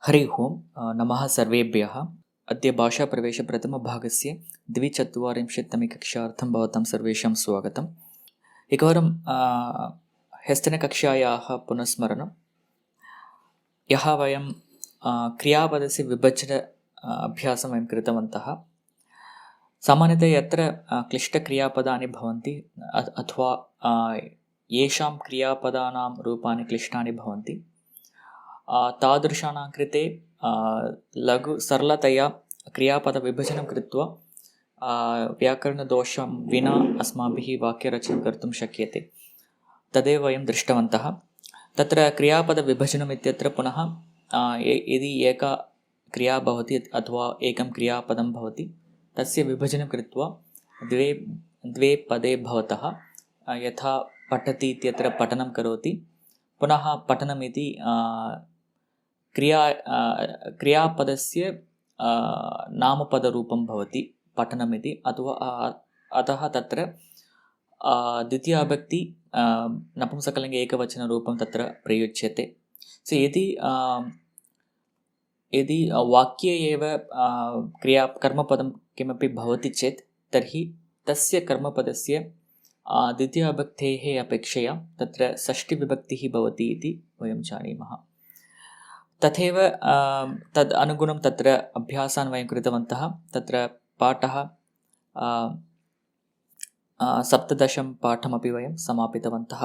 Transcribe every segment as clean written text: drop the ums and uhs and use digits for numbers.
हरि ओम् नमः सर्वेभ्यः। अद्य भाषा प्रवेश प्रथमभागस्य 24तमे कक्षार्थं भवतां सर्वेषां स्वागतम्। एकवारं ह्यस्तनकक्षायाः पुनस्मरणं। यः वयं क्रियापदस्य विभजन अभ्यासं वयं कृतवन्तः। सामान्यतया यत्र क्लिष्टक्रियापदानि भवन्ति अथवा येषां क्रियापदानां रूपाणि क्लिष्टानि भवन्ति, तादृशानां कृते लघु सरलतया क्रियापदविभजनं कृत्वा व्याकरणदोषं विना अस्माभिः वाक्यरचनं कर्तुं शक्यते। तदेव वयं दृष्टवन्तः। तत्र क्रियापदविभजनम् इत्यत्र पुनः यदि एका क्रिया भवति अथवा एकं क्रियापदं भवति, तस्य विभजनं कृत्वा द्वे पदे भवतः यथा पठति इत्यत्र पठनं करोति, पुनः पठनमिति क्रियापदस्य नामपदरूपं भवति पठनमिति, अतः तत्र द्वितीयाविभक्ति नपुंसकलिङ्गे एकवचनरूपं तत्र प्रयुज्यते। सो यदि वाक्ये एव कर्मपदं किमपि भवति चेत् तर्हि तस्य कर्मपदस्य द्वितीयाविभक्तेः अपेक्षया तत्र षष्ठीविभक्तिः भवति इति वयं जानीमः। तथैव तद् अनुगुणं तत्र अभ्यासान् वयं कृतवन्तः। तत्र पाठः 17 पाठमपि वयं समापितवन्तः।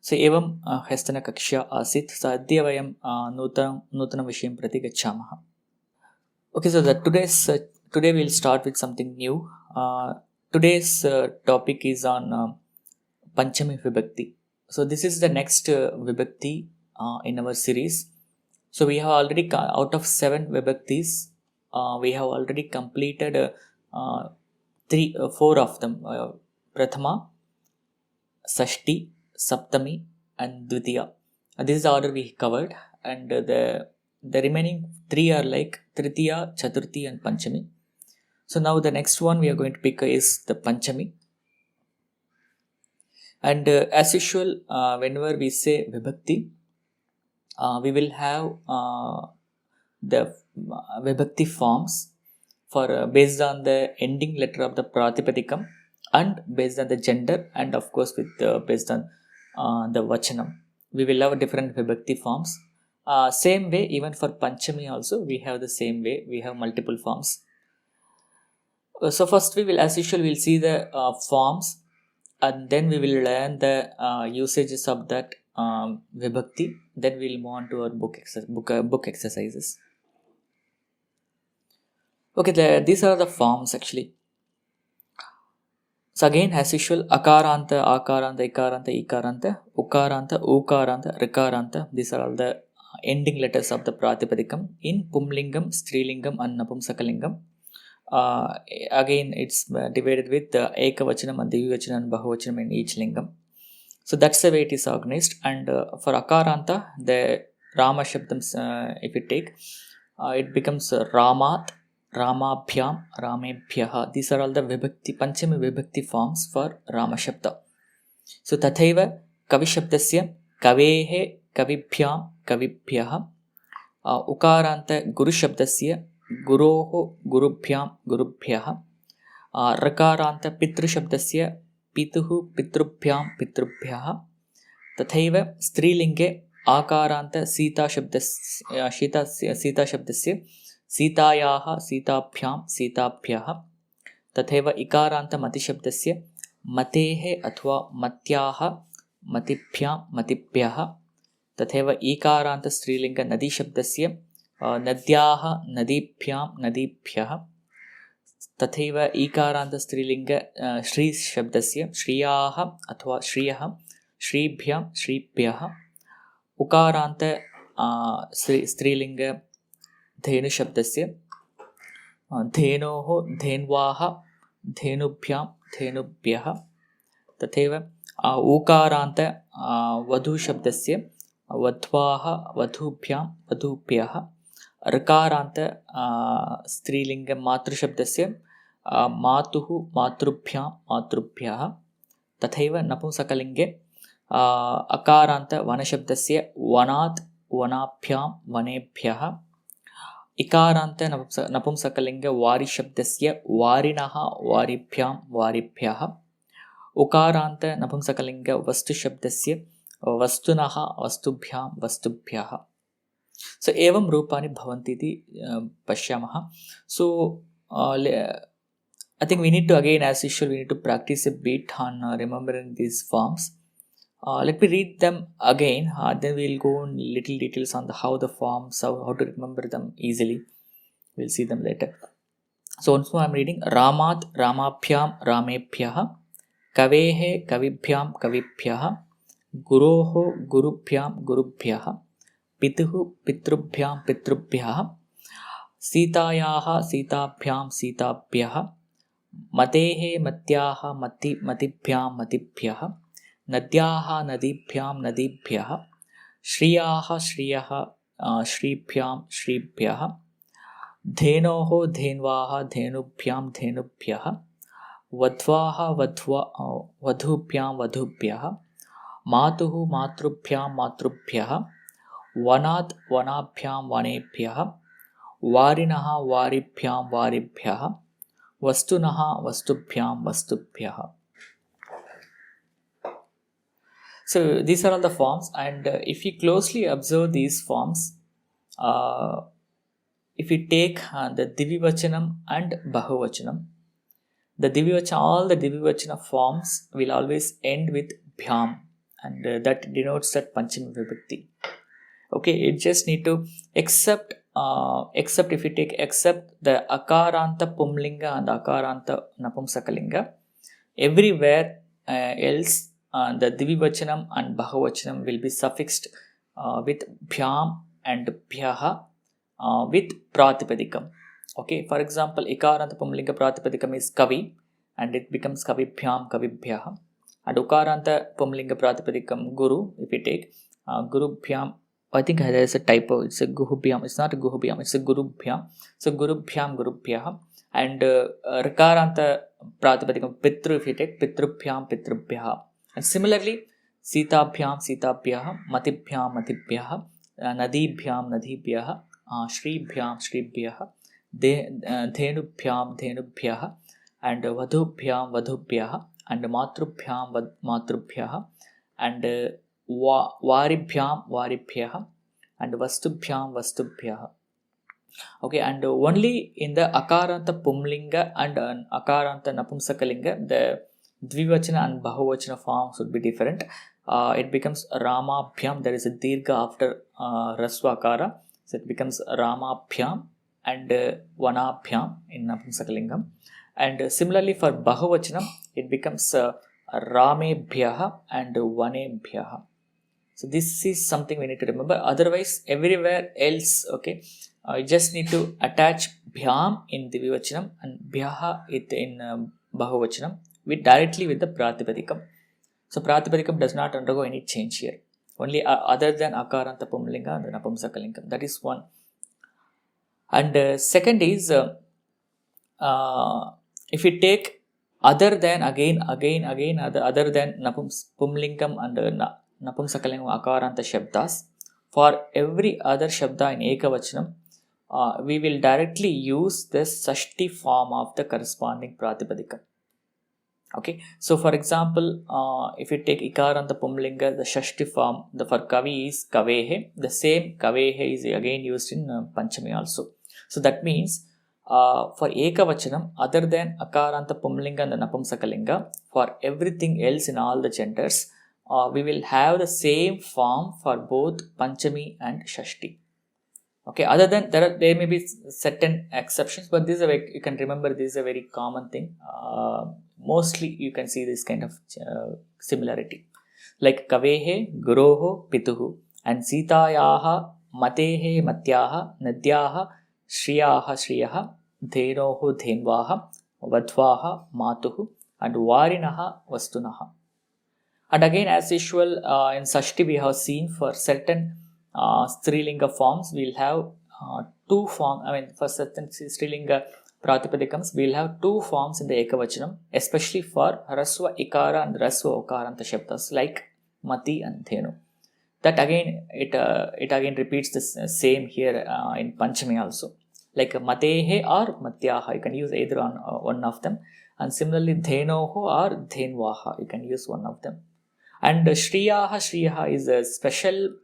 सो एवं ह्यस्तनकक्षा आसीत्। अद्य वयं नूतनविषयं प्रति गच्छामः। Okay, so today we'll start with something new. Today's topic is on Panchami Vibhakti. So this is the next Vibhakti in our series. So we have already, out of 7 Vibhaktis, we have already completed 4 of them. Prathama, Sashti, Saptami and Dvitiya. This is the order we covered, and the remaining 3 are like Tritiya, Chaturthi and Panchami. So now the next one we are going to pick is the Panchami. And as usual, whenever we say Vibhakti, we will have the Vibhakti forms for based on the ending letter of the Pratipadikam and based on the gender, and of course with based on the Vachanam. We will have different Vibhakti forms. Same way, even for Panchami also, we have the same way. We have multiple forms. So first we will, as usual, we'll see the forms, and then we will learn the usages of that Vibhakti. Then we'll move on to our book exercises. Okay, these are the forms actually. So again, as usual, Akaranta, Akaranta, Ikaranta, Ikaranta, Ukaranta, Ukaranta, Rikaranta. These are all the ending letters of the Pratipadikam in Pumlingam, Strilingam and Napumsakalingam. Again, it's divided with the Ekavachanam and Dvivachanam and Bahuvachanam in each lingam. So that's the way it is organized. And for Akaranta, the Rama Shabdams, if you take, it becomes Ramat, Ramabhyam, Ramebhyaha. These are all the Vibhakti, Panchami Vibhakti forms for Rama Shabda. So Tathaiva Kavi Shabdasya Kavehe Kavibhyam Kavibhyaha. Ukaranta Guru Shabdasya Guroho Gurubhyam Gurubhyaha. Rakaranta Pitru Shabdasya Pituhu Pitrubhyam Pitrubhyaha. Tathaiva Strilinge Akaranta Sita Shabdasya Sitayaha Sitabhyam Sitabhyaha. Tathaiva Ikaranta Mati Shabdasya Matehe Athva Matyaha Matibhyam Matibhyaha. Tathaiva Ikaranta Strilinga Nadi Shabdasya Nadyaha Nadibhyam Nadibhyaha. Tathaiva Ikaranta Strilinga Shri Shabdasya Shriyaha Athva Shriyaha Shribhyam Shribhyaha. Ukaranta Strilinga Dhenu Shabdasya Dhenoho Dhenvaha Dhenubhyam Dhenubhyaha. Tathaiva Ukaranta Vadhu Shabdasya Vadhvaha Vadhubhyam Vadhubhyaha. Rakaranta Strilinga Matru Shabdasya Matuhu Matrubhyam Matrubhyaha. Tathaiva Napumsakalinge Akaranta Vanashabdasya Vanat Vanabhyam Vanebhyaha. इकारान्त नपुंसकलिङ्ग वारिशब्दस्य वारिणः वारिभ्यां वारिभ्यः उकारान्त नपुंसकलिङ्ग वस्तुशब्दस्य वस्तुनः वस्तुभ्यां वस्तुभ्यः. So एवं रूपाणि भवन्ति इति पश्यामः. So I think we need to again, as usual, we need to practice a bit on remembering these forms. Let me read them again. Then we'll go in little details on how the forms, how to remember them easily. We'll see them later. So once more I'm reading. Ramat Ramabhyam Ramebhyah, Kavehe Kavibhyam Kavibhyah, Guroho Gurubhyam Gurubhyah, Pituhu Pitrubhyam Pitrubhyah, Sitayaha Sitabhyam Sitabhyah, Matehe Matyaha Matibhyam Matibhyah, Nadyaha Nadibhyam Nadibhyah, Shriyaha Shriyaha Shribhyam Shribhyah, Dhenoho Dhenvaha Dhenubhyam Dhenubhyah, Vadvaha Vadhubhyam Vadhubhyah, Matuhu Matrubhyam Matrubhyah, Vanat Vanabhyam Vanebhyah, Varinaha Varibhyam Varibhyah, Vastunaha Vastubhyam Vastubhyah. So these are all the forms, and if you closely observe these forms, if you take the Divivachanam and Bahuvachanam, all the Divivachana forms will always end with Bhyam, and that denotes that Panchami Vibhakti. Okay, you just need to except if you take except the Akaranta Pumlinga and Akaranta Napumsakalinga, everywhere else the Divivachanam and Bahuvachanam will be suffixed with Bhyam and Bhyaha with Pratipadikam. Okay, for example, Ikaranta Pumlinga Pratipadikam is Kavi, and it becomes Kavibhyam Kavibhyaha. And Ukaranta Pumlinga Pratipadikam Guru, if you take Gurubhyam, I think there is a typo, it's a Guhubhyam, it's not a Guhubhyam, it's a Gurubhyam. So Gurubhyam Gurubhyaha. And Rikaranta Pratipadikam Pitru, if you take Pitrubhyam Pitrubhyaha. And similarly, Sitabhyam Sitabhyaha, Matibhyam Matibhyaha, Nadibhyam Nadibhyaha, Shribhyam Shribhyaha, Dhenubhyam Dhenubhyaha, and Vadhubhyam Vadhubhyaha, and Matrubhyam Matrubhyaha, and Varibhyam Varibhyaha, and Vastubhyam Vastubhyaha. Okay, and only in the Akaranta Pumlinga and Akaranta Napumsakalinga, the Dvivachana and Bahuvachana forms would be different. It becomes Ramabhyam, there is a Dirgha after Rasva Akara, so it becomes Ramabhyam and Vanabhyam in Napumsakalingam. And similarly for Bahuvachanam, it becomes Ramebhyaha and Vanebhyaha. So this is something we need to remember. Otherwise, everywhere else, okay, you just need to attach Bhyam in Divivachanam and Bhyaha in Bahuvachanam directly with the Pratipadikam. So Pratipadikam does not undergo any change here. Only other than Akaranta Pumlinga and Napumsakalingam. That is one. And second is, if you take other than other than Pumlingam and Napumsakalingam Akaranta Shabdas, for every other Shabda in Ekavachanam, we will directly use the Sashti form of the corresponding Pratipadikam. Okay, so for example, if you take Ikaranta Pumlinga, the Shashti form for Kavi is Kavehe. The same Kavehe is again used in Panchami also. So that means for Ekavachanam, other than Akaranta Pumlinga and the Napumsakalinga, for everything else in all the genders, we will have the same form for both Panchami and Shashti. Okay, other than there may be certain exceptions, but this is you can remember this is a very common thing. Mostly you can see this kind of similarity, like Kavehe Guroho Pituhu and Sitayaha Matehe Matyaha Nadyaha Shriyaha Shriyaha Dhenoho Dhenvaha Vadvaha Matuhu and Varinaha Vastunaha. And again, as usual, in Sashti we have seen for certain Strilinga forms, we'll have two forms. I mean, for certain Strilinga Pratipadikams, we'll have two forms in the Ekavachanam, especially for Rasva Ikara and Rasva Okaranta Shabdas like Mati and Dhenu. That again, it again repeats the same here in Panchami also. Like matehe or matyaha, you can use either on one of them. And similarly, dhenoho or dhenvaha, you can use one of them. And shriyaha is a special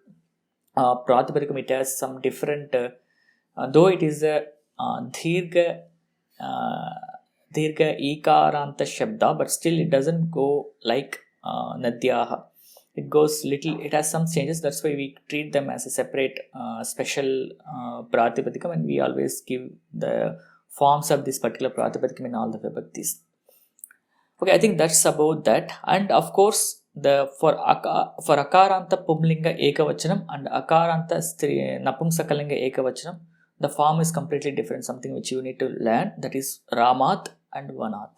pratipadikam. It has some different, though it is a dirgha ikaranta shabda, but still it doesn't go like nadyaha. It goes little, it has some changes. That's why we treat them as a separate special pratipadikam, and we always give the forms of this particular pratipadikam in all the vibhaktis. Okay, I think that's about that. And of course, the for akaranta pumlinga ekavachanam and akaranta napumsakalinga ekavachanam, the form is completely different. Something which you need to learn, that is ramat and vanat.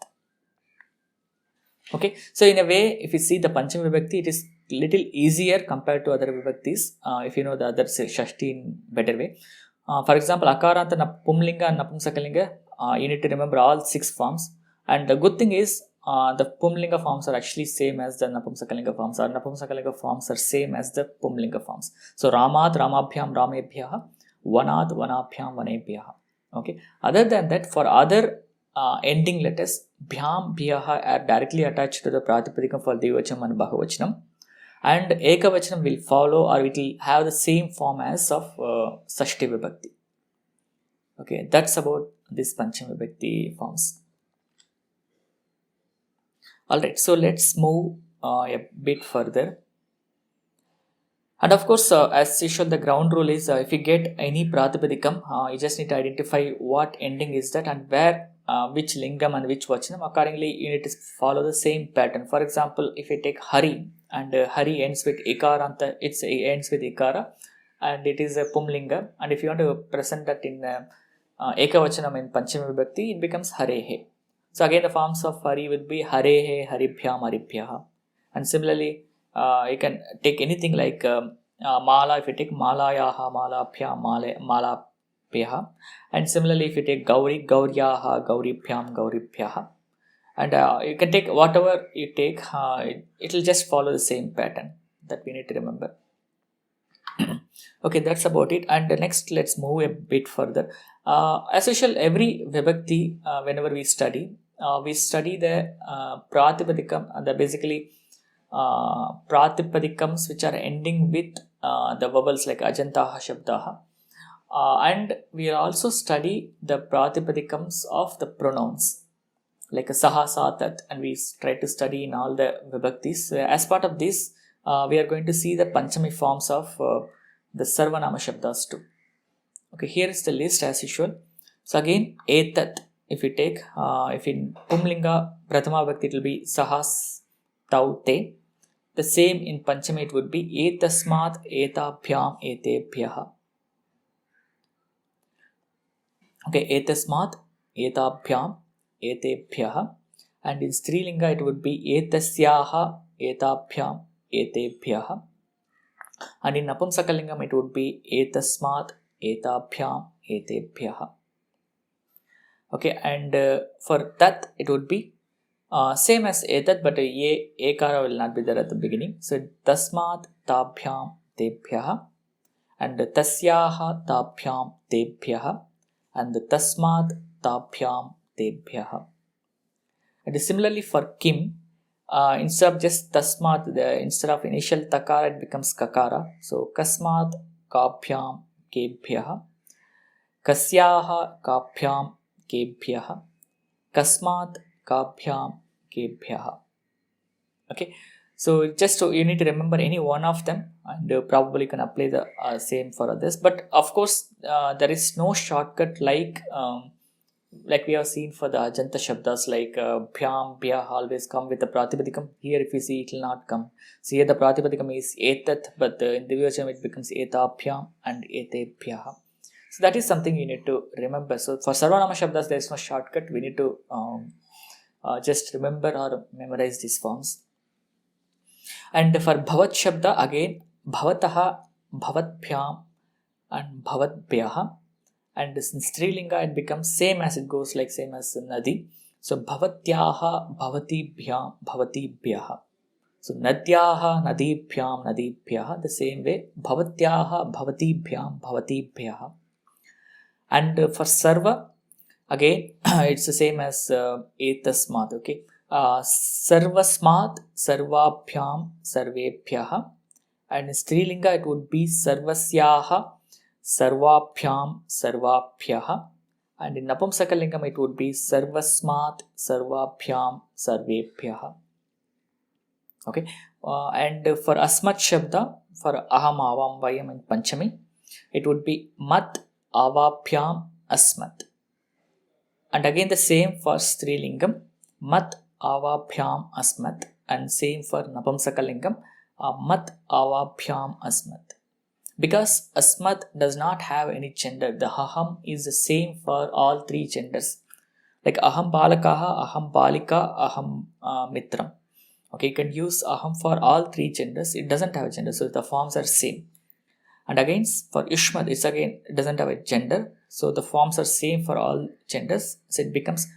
Okay, so in a way, if you see the Pancham Vibhakti, it is little easier compared to other Vibhaktis, if you know the other Shashti in better way. For example, Akaranta, Pumlinga and Napumsakalinga, you need to remember all 6 forms. And the good thing is, the Pumlinga forms are actually same as the Napumsakalinga forms, or Napumsakalinga forms are same as the Pumlinga forms. So, Ramat, Ramabhyam, Ramebhyaha, Vanat, Vanabhyam, Vanebhyaha. Okay, other than that, for other ending letters, bhyam, bhyaha are directly attached to the pratipadikam for Dvivachanam and Bahuvachanam, and Ekavachanam will follow, or it will have the same form as of Sashti Vibhakti. Okay, that's about this Pancham Vibhakti forms. Alright, so let's move a bit further. And of course, as usual, the ground rule is if you get any pratipadikam, you just need to identify what ending is that and where, which lingam and which vachanam. Accordingly, you need to follow the same pattern. For example, if you take Hari, and Hari ends with Ikaranta, it ends with Ikara, and it is a Pumlinga. And if you want to present that in Ekavachanam in Panchama Vibhakti, it becomes Harehe. So again, the forms of Hari will be Harehe, Haribhyam, Haribhyaha. And similarly, you can take anything like Mala. If you take Malayaha, Malabhyam, Malabhyaha. And similarly, if you take Gauri, Gauryaha, Gauribhyam, Gauribhyaha. And you can take whatever you take, it will just follow the same pattern that we need to remember. Okay, that's about it. And next, let's move a bit further. As usual, every Vibhakti, whenever we study the Pratipadikam, the basically Pratipadikams which are ending with the vowels like Ajantaha, Shabdaha. And we also study the Pratipadikams of the pronouns like Saha, Satat, and we try to study in all the Vibhaktis. As part of this, we are going to see the Panchami forms of the Sarvanama Shabdas too. Okay, here is the list as usual. So again, Etat, if you take, if in Pumlinga, Prathama Vibhakti, it will be Sahas, Taute. The same in Panchami, it would be Etasmat, Etabhyam, Etebhyaha. Okay, Etasmat, Etabhyam, Etebhyaha. And in Strilinga, it would be Etasyaha, Etabhyam, Etebhyaha. And in Napumsakalingam, it would be Etasmat, Etabhyam, Etebhyaha. Okay, and for that, it would be same as etat, but ekara will not be there at the beginning. So tasmat tabhyam tebhyaha, and tasyaha tabhyam tebhyaha, and tasmat tabhyam tebhyaha. And similarly for kim, instead of just tasmat, instead of initial takara, it becomes kakara. So kasmat kabhyam kebhyaha, kasyaha kabhyam kebhyaha, kasmat kabhyam kebhyaha. Okay, so just you need to remember any one of them, and probably can apply the same for others. But of course, there is no shortcut like we have seen for the Ajanta Shabdas, like Bhyam, Bhya always come with the Pratipadikam. Here, if you see, it will not come. So here the Pratipadikam is Etat, but in Divyachanam it becomes Etabhyam and Etebhyaha. So that is something you need to remember. So for Sarvanama Shabdas, there is no shortcut. We need to just remember or memorize these forms. And for Bhavat Shabda, again, Bhavataha, Bhavatbhyam, and Bhavatbhyaha. And in Strilinga, it becomes same as it goes, like same as Nadi. So Bhavatyaha, Bhavatibhyam, Bhavatibhyaha. So Nadyaha, Nadibhyam, Nadibhyaha. The same way, Bhavatyaha, Bhavatibhyam, Bhavatibhyaha. And for sarva, again it's the same as etasmat. Okay, sarvasmat, sarvabhyam, sarvebhyah. And in strilinga it would be sarvasyaha, sarvabhyam, sarvabhyah. And in napumsakalingam it would be sarvasmat, sarvabhyam, sarvebhyah. Okay, and for asmat shabda, for aham, avam, vayam and panchami, it would be mat, avabhyam, asmat. And again the same for strilingam, mat, avabhyam, asmat. And same for napumsakalingam, mat, avabhyam, asmat. Because asmat does not have any gender, the aham is the same for all three genders. Like aham balakaha, aham balika, aham mitram. Okay, you can use aham for all three genders. It doesn't have a gender, so the forms are same. And again for yushmat, it's again, it doesn't have a gender, so the forms are same for all genders. So it becomes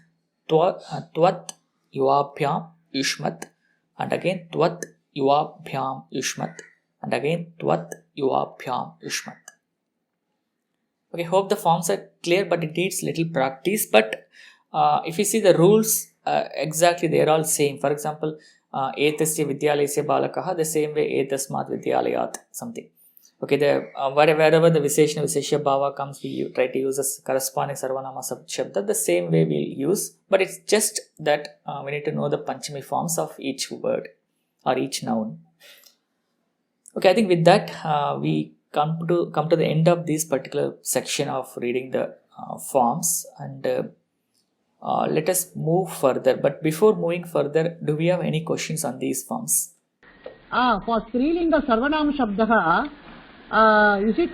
tvat yuvabhyam yushmat. And again tvat yuvabhyam yushmat. And again tvat yuvabhyam yushmat. Okay, hope the forms are clear, but it needs little practice. But if you see the rules, exactly they are all same. For example, etasya vidyalayasya balakaha, the same way etasmat vidyalayat, something. Okay, the wherever the visheshna visheshya bhava comes, we try to use a corresponding sarvanama shabda, the same way we'll use. But it's just that we need to know the panchami forms of each word or each noun. Okay, I think with that we come to the end of this particular section of reading the forms, and let us move further. But before moving further, do we have any questions on these forms? For Strilinga Sarvanam Shabdaha, is it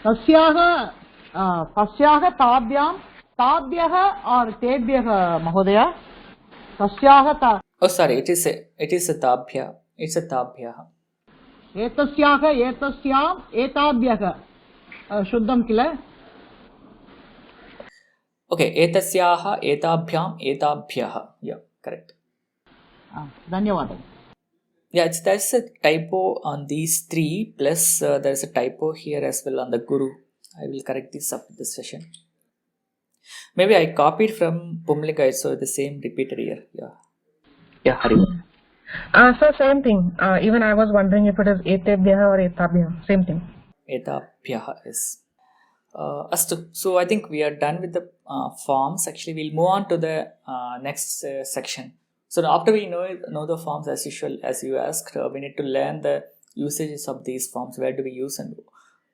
Tasyaha, Tasyaha, Tabhyam, Tabhyaha or Tebhyaha, Mahodaya? Tasyaha ta. Oh, sorry, it is a tabhya. It's a tabhya. Etasyaha, etasyam, etabhyaha. Shuddham kila? Okay, etasyaha, etabhyam, etabhyah. Yeah, correct. Dhanyavadam. Yeah, there's a typo on these three, plus there's a typo here as well on the guru. I will correct this after this session. Maybe I copied from Pumlinga, so the same repeated here. Yeah, Hari. So same thing. Even I was wondering if it is etebhyaha or etabhyaha. Same thing. Etabhyaha is. Astu. So I think we are done with the forms. Actually, we'll move on to the next section. So after we know the forms, as usual, as you asked, we need to learn the usages of these forms. Where do we use and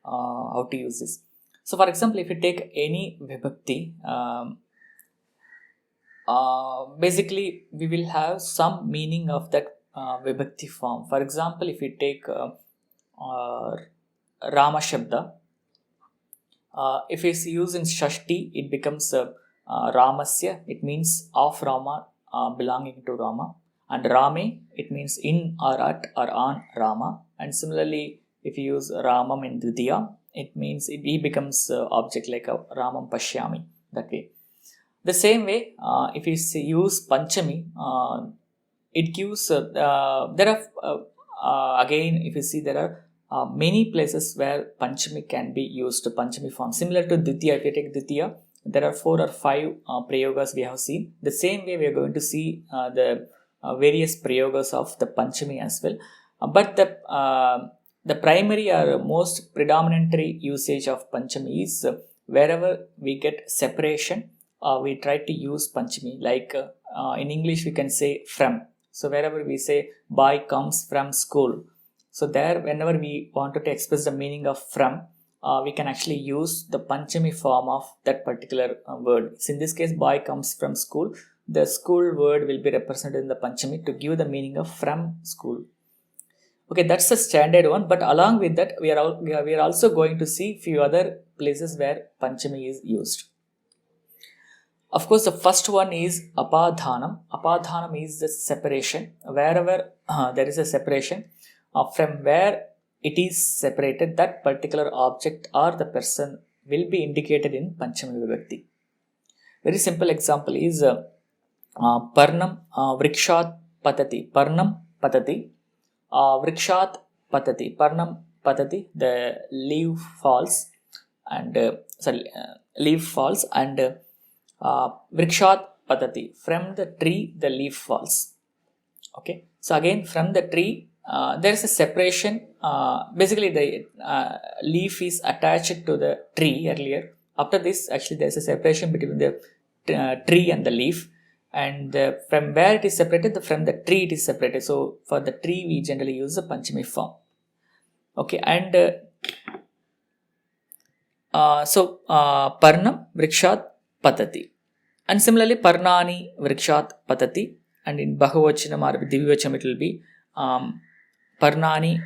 how to use this? So for example, if you take any vibhakti, basically we will have some meaning of that vibhakti form. For example, if you take Rama Shabda, if it's used in Shashti, it becomes Ramasya. It means of Rama, belonging to Rama. And Rame, it means in or at or on Rama. And similarly, if you use Ramam in Dvitiya, it means he becomes object like a Ramam Pashyami, that way. The same way, if you use Panchami, it gives there are again, if you see, there are many places where Panchami can be used, Panchami form. Similar to Dvitiya, if you take Dvitiya, there are 4 or 5 prayogas we have seen. The same way we are going to see the various prayogas of the Panchami as well. But the primary or most predominantary usage of Panchami is wherever we get separation, we try to use Panchami. Like in English we can say from. So wherever we say boy comes from school, so there whenever we wanted to express the meaning of from, we can actually use the Panchami form of that particular word. So in this case, boy comes from school, the school word will be represented in the Panchami to give the meaning of from school. Okay, that's the standard one. But along with that, we are also going to see few other places where Panchami is used. Of course, the first one is apadhanam. Apadhanam is the separation. Wherever there is a separation, from where it is separated, that particular object or the person will be indicated in Panchami Vibhakti. Very simple example is Parnam Vrikshat Patati. Parnam Patati. Vrikshat Patati. Parnam Patati, the leaf falls. and leaf falls, and vrikshat patati, from the tree the leaf falls. Okay, so again from the tree there is a separation. Basically the leaf is attached to the tree earlier. After this, actually there is a separation between the tree and the leaf, and from where it is separated, from the tree it is separated. So for the tree we generally use the Panchami form. Okay, and Parnam vrikshat patati, and similarly Parnani vrikshat patati, and in Bahuvachanam or Divivachanam it will be Parnani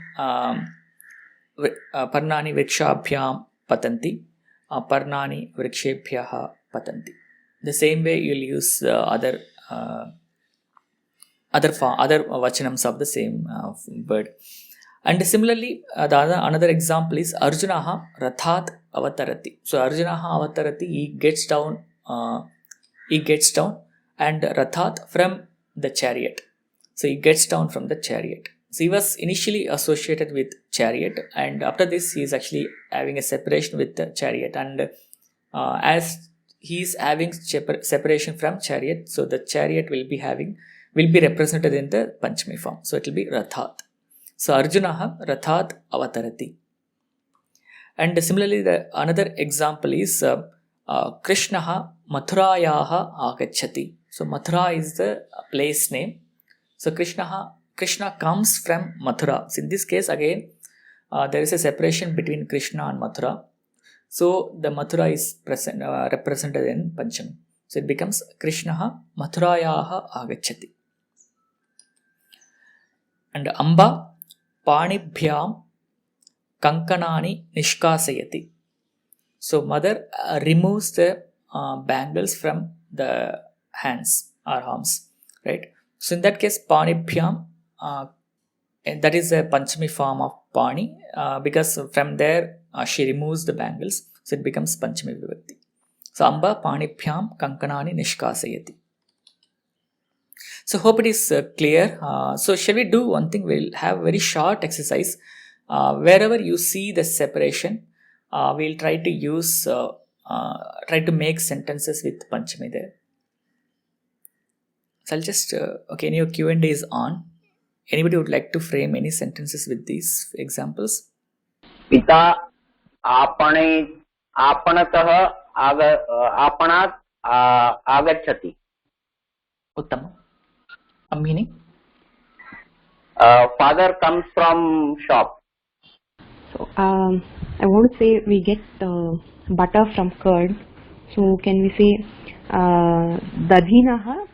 Parnani vrikshabhyam patanti, Parnani vrikshebhyaha patanti. The same way you will use other vachanams of the same word. And similarly, another example is Arjunaha Rathat Avatarati. So Arjunaha Avatarati, he gets down, and Rathat from the chariot. So he gets down from the chariot. So he was initially associated with chariot, and after this he is actually having a separation with the chariot, and as he is having separation from chariot, so the chariot will be represented in the Panchami form. So it will be Rathat. So Arjunaha Rathat Avatarati. And similarly, the another example is Krishnaha Mathurayaha Agachati. So Mathura is the place name. So Krishna comes from Mathura. So in this case again there is a separation between Krishna and Mathura. So the Mathura is represented in Panchami. So it becomes Krishnaha Mathurayaha Agachati. And Amba Panibhyam Kankanani Nishkasayati. So mother removes the bangles from the hands or arms, right? So in that case Panibhyam, that is a Panchami form of Pani, because from there she removes the bangles, so it becomes Panchami Vibhakti. So Amba Panibhyam Kankanani Nishkasayati. So hope it is clear. So shall we do one thing? We'll have a very short exercise. Wherever you see the separation, we'll try to use make sentences with Panchami there. So I'll just okay, any Q&A is on. Anybody would like to frame any sentences with these examples? पिता आपणतः आपणात् आगच्छति. Uttama. A meaning? Father comes from shop. So I want to say we get butter from curd. So can we say dadhinaha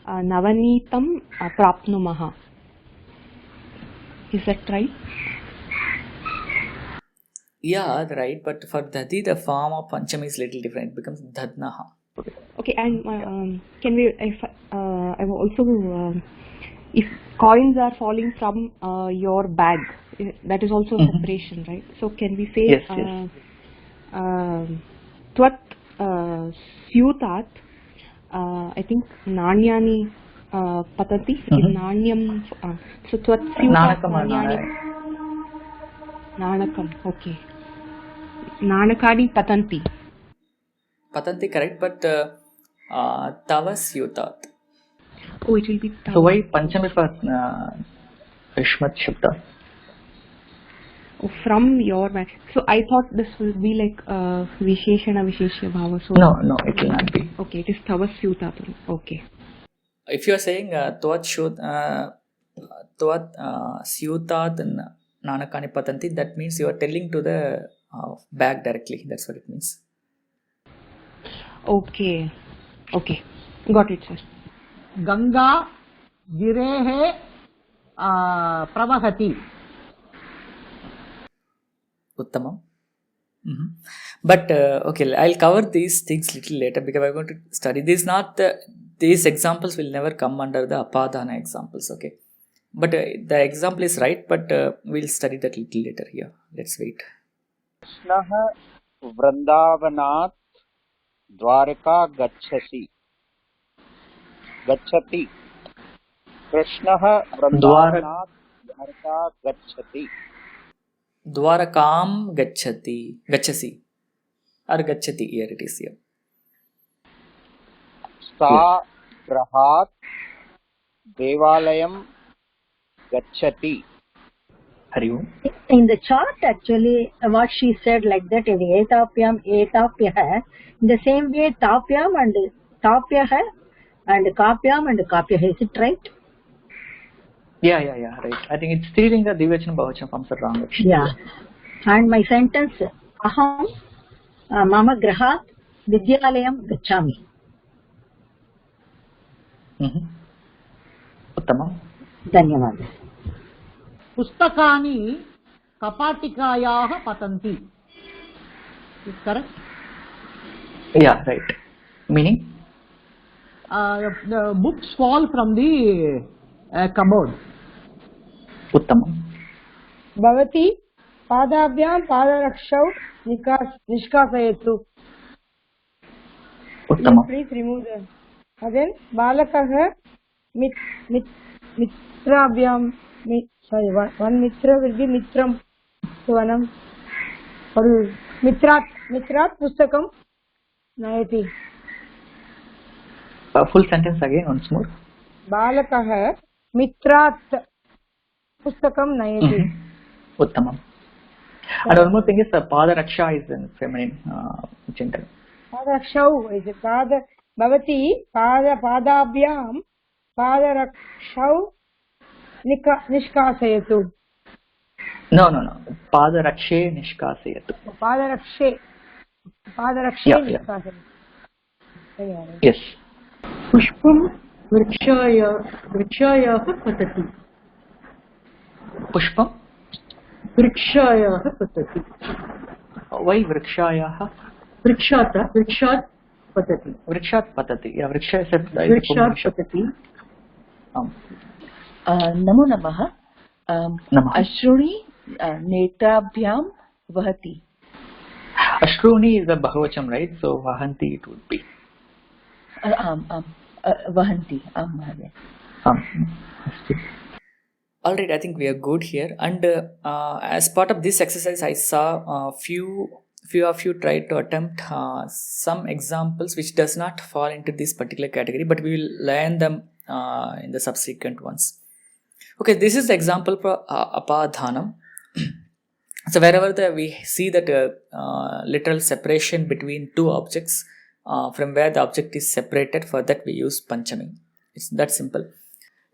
navanitam prapnumaha? Is that right? Yeah, right. But for Dadi, the form of Panchami is little different. It becomes Dadnaha. Okay, and can we? If I will also, if coins are falling from your bag, that is also separation, right? So can we say Yes. Tvat syutat? I think Nanyani patati. Nanyam. So Tvat syutat Nanyani. Nanakam. Okay. Nanakani patanti. Patanti, correct, but Tava Syutat. Oh, it will be Tava. So why Panchami for Ishmat Shabda? Oh, from your bag. So I thought this will be like Visheshana Visheshya Bhava. So No, it will not be. Okay, it is Tava Syutat. Okay. If you are saying Tvat Syutat Nanakani Patanti, that means you are telling to the bag directly. That's what it means. Okay. Got it, sir. Ganga Girehe Pravahati. Uttamam. But okay, I'll cover these things little later because I'm going to study. These examples will never come under the Apadana examples, okay? But the example is right, but we'll study that little later here. Let's wait. कृष्णः वृन्दावनात् द्वारका गच्छति. कृष्णः वृन्दावनात् द्वारका गच्छति. Dwarakam Gachasi. or gacchati here it is here. सा गृहात् देवालयं गच्छति. Hari Om. In the chart, actually, what she said like that, etapyam, etapyah, in the same way, tapyam and tapyah and kapyam and kapyah. Is it right? Yeah, right. I think it's Strilinga Dvivachanam Bahuvachanam forms are wrong actually. Yeah. And my sentence, aham mama grahat vidyalayam gacchami. Uttamam. Dhanyavad. पुस्तकानि कपाटिकायाः पतन्ति. Is correct? Yeah, right. Meaning? The books fall from the cupboard. Uttamam. भवती पादाभ्यां पादरक्षौ निष्कासयतु. Uttamam. Please remove them. Then balakah mitrabhyam. Sorry, one mitra will be mitram. Vanam. Or mitrat pustakam nayati. Full sentence again once more. Balakah mitrat pustakam nayati. Uttamam. And one more thing is pada raksha is in feminine gender. Padakshau is pada. Bhavati padabhyam padarakshau nishkasayatu. No. Pada rakshe nishkasayatu. Padarakshe Yeah. nishkasayatu. Yes. पुष्पं वृक्षायाः पतति. Pushpam? वृक्षायाः पतति. Why vrikshayah? वृक्षात् पतति. Vrikshat patati. Yeah, vriksha is a वृक्षात् पतति. नमो नमः. Namah. अश्रूणि नेत्राभ्यां वहति. Ashruni is a bahuvacham, right? So vahanti it would be. वहन्ति. आम् महोदय. Alright, I think we are good here. And as part of this exercise, I saw few of you tried to attempt some examples which does not fall into this particular category, but we will learn them in the subsequent ones. Okay, this is the example for apadhanam. So wherever we see that literal separation between two objects, from where the object is separated, for that we use panchami. It's that simple.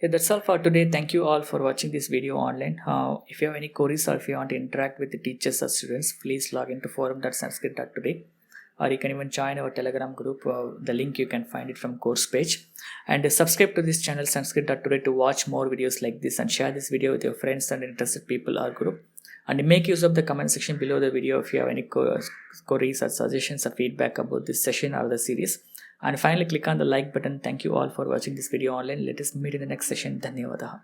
Yeah, that's all for today. Thank you all for watching this video online. If you have any queries or if you want to interact with the teachers or students, please log into forum.Sanskrit.Today, or you can even join our Telegram group. The link you can find it from course page. And subscribe to this channel Sanskrit.Today to watch more videos like this, and share this video with your friends and interested people or group. And make use of the comment section below the video if you have any queries or suggestions or feedback about this session or the series. And finally, click on the like button. Thank you all for watching this video online. Let us meet in the next session. Dhanyavadaha.